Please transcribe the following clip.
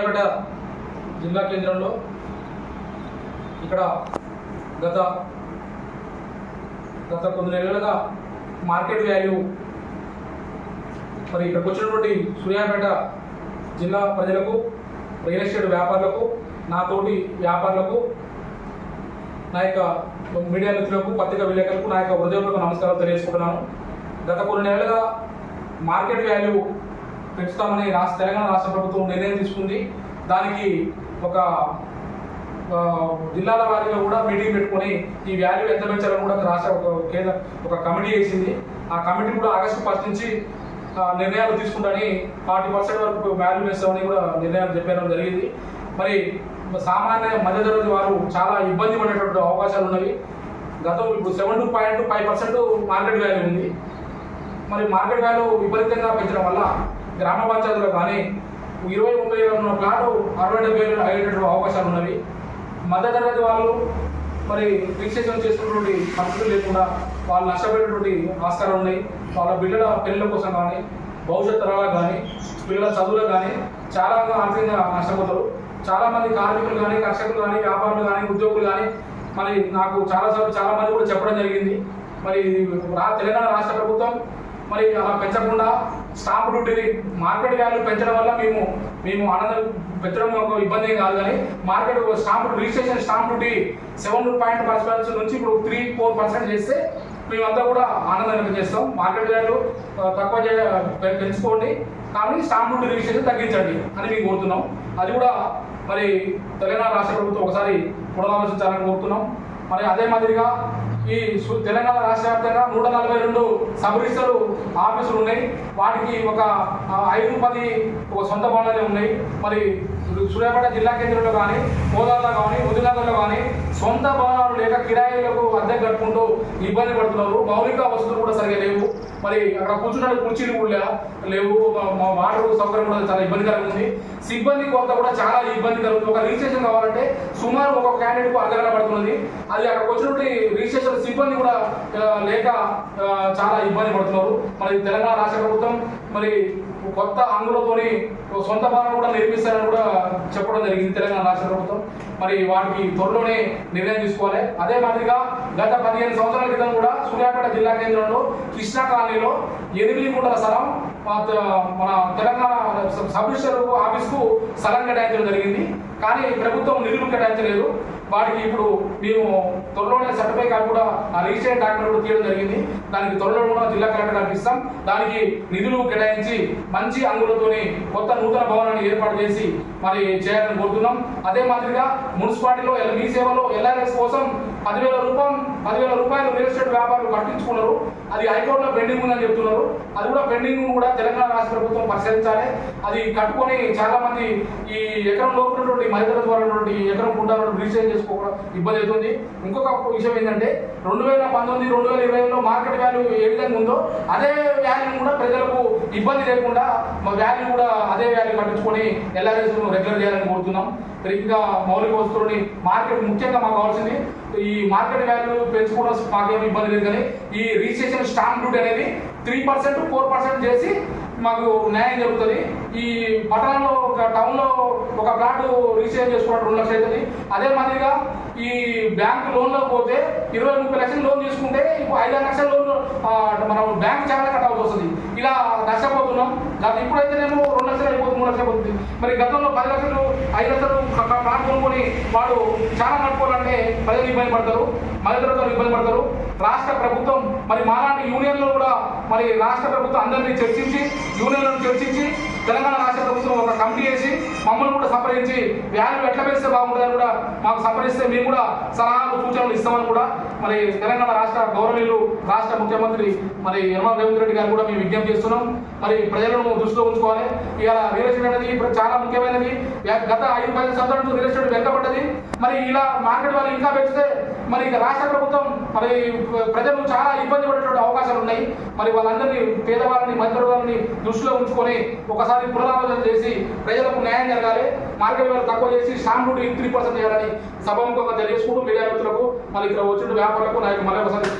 సూర్యాపేట జిల్లా కేంద్రంలో ఇక్కడ గత కొన్ని నెలలుగా మార్కెట్ వాల్యూ మరి ఇక్కడికి వచ్చినటువంటి సూర్యాపేట జిల్లా ప్రజలకు, రియల్ ఎస్టేట్ వ్యాపారులకు, నాతోటి వ్యాపారులకు, నా యొక్క మీడియా మిత్రులకు, పత్రికా విలేకరులకు నా యొక్క హృదయపూర్వక నమస్కారాలు తెలియజేసుకుంటున్నాను. గత కొన్ని నెలలుగా మార్కెట్ వాల్యూ పెంచుతామని తెలంగాణ రాష్ట్ర ప్రభుత్వం నిర్ణయం తీసుకుంది. దానికి ఒక జిల్లాల వారీగా కూడా మీటింగ్ పెట్టుకొని ఈ వాల్యూ ఎంత పెంచాలని కూడా రాష్ట్ర ఒక కమిటీ వేసింది. ఆ కమిటీ కూడా ఆగస్టు 1 నుంచి నిర్ణయాలు తీసుకుంటాని 40% వరకు వాల్యూ పెంచామని కూడా నిర్ణయాలు చెప్పడం జరిగింది. మరి సామాన్య మధ్యతరగతి వారు చాలా ఇబ్బంది పడేటువంటి అవకాశాలు ఉన్నవి. గతం ఇప్పుడు 7.5% మార్కెట్ వాల్యూ ఉంది. మరి మార్కెట్ వాల్యూ విపరీతంగా పెంచడం వల్ల గ్రామ పంచాయతీలో కానీ 20-30 వేల ఉన్న ప్లాటు 60-70 వేలు అయ్యేటటువంటి అవకాశాలు ఉన్నవి. మధ్యతరగతి వాళ్ళు మరి రిజిస్ట్రేషన్ చేసుకున్నటువంటి పరిస్థితులు లేకుండా వాళ్ళు నష్టపోయేటువంటి ఆస్కారాలు ఉన్నాయి. వాళ్ళ బిడ్డల పెళ్ళిళ్ళ కోసం కానీ, భవిష్యత్ తరాలకు కానీ, పిల్లల చదువులకు కానీ చాలా ఆర్థికంగా నష్టపోతారు. చాలామంది కార్మికులు కానీ, కర్షకులు కానీ, వ్యాపారులు కానీ, ఉద్యోగులు కానీ మరి నాకు చాలామంది కూడా చెప్పడం జరిగింది. మరి తెలంగాణ రాష్ట్ర ప్రభుత్వం మరి అలా పెంచకుండా స్టాంప్ డ్యూటీని మార్కెట్ వాల్యూ పెంచడం వల్ల మేము ఆనందం పెంచడం ఒక ఇబ్బంది కాదు, కానీ మార్కెట్ రిజిస్ట్రేషన్ స్టాంప్ డ్యూటీ 7.5% నుంచి ఇప్పుడు 3-4% చేస్తే మేమంతా కూడా ఆనందం వ్యక్తం చేస్తాం. మార్కెట్ వాల్యూ తక్కువ పెంచుకోండి, కానీ స్టాంప్ డ్యూటీ రిజిస్ట్రేషన్ తగ్గించండి అని మేము కోరుతున్నాం. అది కూడా మరి తెలంగాణ రాష్ట్ర ప్రభుత్వం ఒకసారి పునరాలోచించాలని కోరుతున్నాం. మరి అదే మాదిరిగా ఈ తెలంగాణ రాష్ట్ర వ్యాప్తంగా 142 సబ్ రిజిస్టర్ ఆఫీసులు ఉన్నాయి. వాటికి ఒక 5-10 సొంత భవనాలే ఉన్నాయి. మరి సూర్యాపేట జిల్లా కేంద్రంలో కానీ, కోదాల్లో కానీ, ముదినగర్లో కానీ సొంత భవనాలు లేక కిరాయిలకు అద్దె కట్టుకుంటూ ఇబ్బంది పడుతున్నారు. మౌలిక వసతులు కూడా సరిగా లేవు. మరి అక్కడ కూర్చున్న కుర్చీలు కూడా లేవు. వాటర్ సౌకర్యం కూడా చాలా ఇబ్బందికరంగా ఉంది. సిబ్బంది కొరత కూడా చాలా ఇబ్బంది కలుగుతుంది. ఒక రిజిస్ట్రేషన్ కావాలంటే సుమారు ఒక క్యాండిడేట్కు అర్ధగంట పడుతున్నది. అది అక్కడికి వచ్చినటువంటి రిజిస్ట్రేషన్ సిబ్బంది కూడా లేక చాలా ఇబ్బంది పడుతున్నారు. మరి తెలంగాణ రాష్ట్ర ప్రభుత్వం మరి కొత్త అంగులతోని సొంత భవనాలు కూడా నిర్మిస్తారని కూడా చెప్పడం జరిగింది తెలంగాణ రాష్ట్ర ప్రభుత్వం. మరి వాటికి త్వరలోనే నిర్ణయం తీసుకోవాలి. అదే మాదిరిగా గత 15 సంవత్సరాల క్రితం కూడా సూర్యాపేట జిల్లా కేంద్రంలో కృష్ణా కాలనీలో 8 గుంటల స్థలం మన తెలంగాణ సబ్ రిజిస్టర్ ఆఫీస్కు స్థలం కేటాయించడం జరిగింది. కానీ ప్రభుత్వం నిధులు కేటాయించలేదు. వాటికి ఇప్పుడు మేము త్వరలోనే సర్టిఫై కాదు కూడా ఆ రిజిస్ట్రేషన్ డాక్యుమెంట్ కూడా తీయడం జరిగింది. దానికి త్వరలో కూడా జిల్లా కలెక్టర్ గారికి ఇస్తాం. దానికి నిధులు కేటాయించి మంచి అంగులతోని కొత్త నూతన భవనాన్ని ఏర్పాటు చేసి మరి చేయాలని కోరుతున్నాం. అదే మాదిరిగా మున్సిపాలిటీలో మీ సేవలో LRS కోసం 10,000 రూపాయలు రియల్ ఎస్టేట్ వ్యాపారులు కట్టించుకున్నారు. అది హైకోర్టులో పెండింగ్ ఉందని చెప్తున్నారు. అది కూడా పెండింగ్ కూడా తెలంగాణ రాష్ట్ర ప్రభుత్వం పరిశీలించాలి. అది కట్టుకొని చాలా మంది ఈ ఎకరం లోపునటువంటి మధ్యతరగతి వారు ఎకరం కుంటారు రిజిస్ట్రేషన్ చేసుకోవడం ఇబ్బంది అవుతుంది. ఇంకొక విషయం ఏంటంటే 2019-2020లో మార్కెట్ వాల్యూ ఏ విధంగా ఉందో అదే వాల్యూ కూడా ప్రజలకు ఇబ్బంది లేకుండా వాల్యూ కూడా అదే వాల్యూ కట్టించుకొని LRS రెగ్యులర్ చేయాలని కోరుతున్నాం. ఇంకా మౌలిక వస్తువులని మార్కెట్ ముఖ్యంగా మాకు కావాల్సింది ఈ మార్కెట్ వాల్యూ పెంచుకోవడం మాకేమి ఇబ్బంది లేదు, కానీ ఈ రిజిస్ట్రేషన్ స్టాంప్ డ్యూటీ అనేది 3%-4% చేసి మాకు న్యాయం జరుగుతుంది. ఈ పట్టణంలో ఒక టౌన్లో ఒక ప్లాట్ రిజిస్ట్రేషన్ చేసుకోవడం 2 లక్షలు అవుతుంది. అదే మాదిరిగా ఈ బ్యాంకు లోన్లో పోతే 20-30 లక్షలు లోన్ తీసుకుంటే ఇప్పుడు 5-6 లక్షల లోన్ మనం బ్యాంక్ చాలా కట్టాల్సి వస్తుంది. ఇలా నష్టపోతున్నాం. ఇప్పుడైతేనేమో 2 లక్షలు అయిపోతుంది, 3 లక్షలు అయిపోతుంది. మరి గతంలో 10 లక్షలు 5 లక్షలు ప్లాట్ కొనుక్కొని వాడు చాలా నడుపుకోవాలంటే ప్రజలు ఇబ్బంది పడతారు, మధ్యతరగతులు ఇబ్బంది పడతారు. రాష్ట్ర ప్రభుత్వం మరి మాలాంటి యూనియన్లో కూడా మరి రాష్ట్ర ప్రభుత్వం అందరినీ చర్చించి యూనియన్లను చర్చించి తెలంగాణ రాష్ట్ర ప్రభుత్వం ఒక కమిటీ వేసి మమ్మల్ని కూడా సంప్రదించి వాల్యూ ఎట్లా పెంచితే బాగుంటుందని కూడా మాకు సంప్రదిస్తే మేము కూడా సలహాలు సూచనలు ఇస్తామని కూడా మరి తెలంగాణ రాష్ట్ర గౌరవనీయులు రాష్ట్ర ముఖ్యమంత్రి మరి యనమల రేవంత్ రెడ్డి గారు కూడా మేము విజ్ఞప్తి చేస్తున్నాం. మరి ప్రజలను దృష్టిలో ఉంచుకోవాలి. ఇవాళ రియల్ ఎస్టేట్ అనేది ఇప్పుడు చాలా ముఖ్యమైనది. గత 5-10 సంవత్సరాల నుంచి రియల్ ఎస్టేట్ వెనుకబడ్డది. మరి ఇలా మార్కెట్ వాళ్ళు ఇంకా పెంచితే మరి రాష్ట్ర ప్రభుత్వం మరి ప్రజలు చాలా ఇబ్బంది పడేటువంటి అవకాశాలు ఉన్నాయి. మరి వాళ్ళందరినీ పేదవాళ్ళని మధ్యవర్గాలని దృష్టిలో ఉంచుకొని ఒకసారి పునరాలోచన చేసి ప్రజలకు న్యాయం జరగాలి. మార్కెట్ వాల్యూ తక్కువ చేసి స్టాంప్ డ్యూటీ 3% చేయాలని సభాముఖంగా తెలియజేసుకుంటూ మీడియా మిత్రులకు మరి ఇక్కడ వచ్చిన వ్యాపారులకు నాకు మళ్ళీ ఒకసారి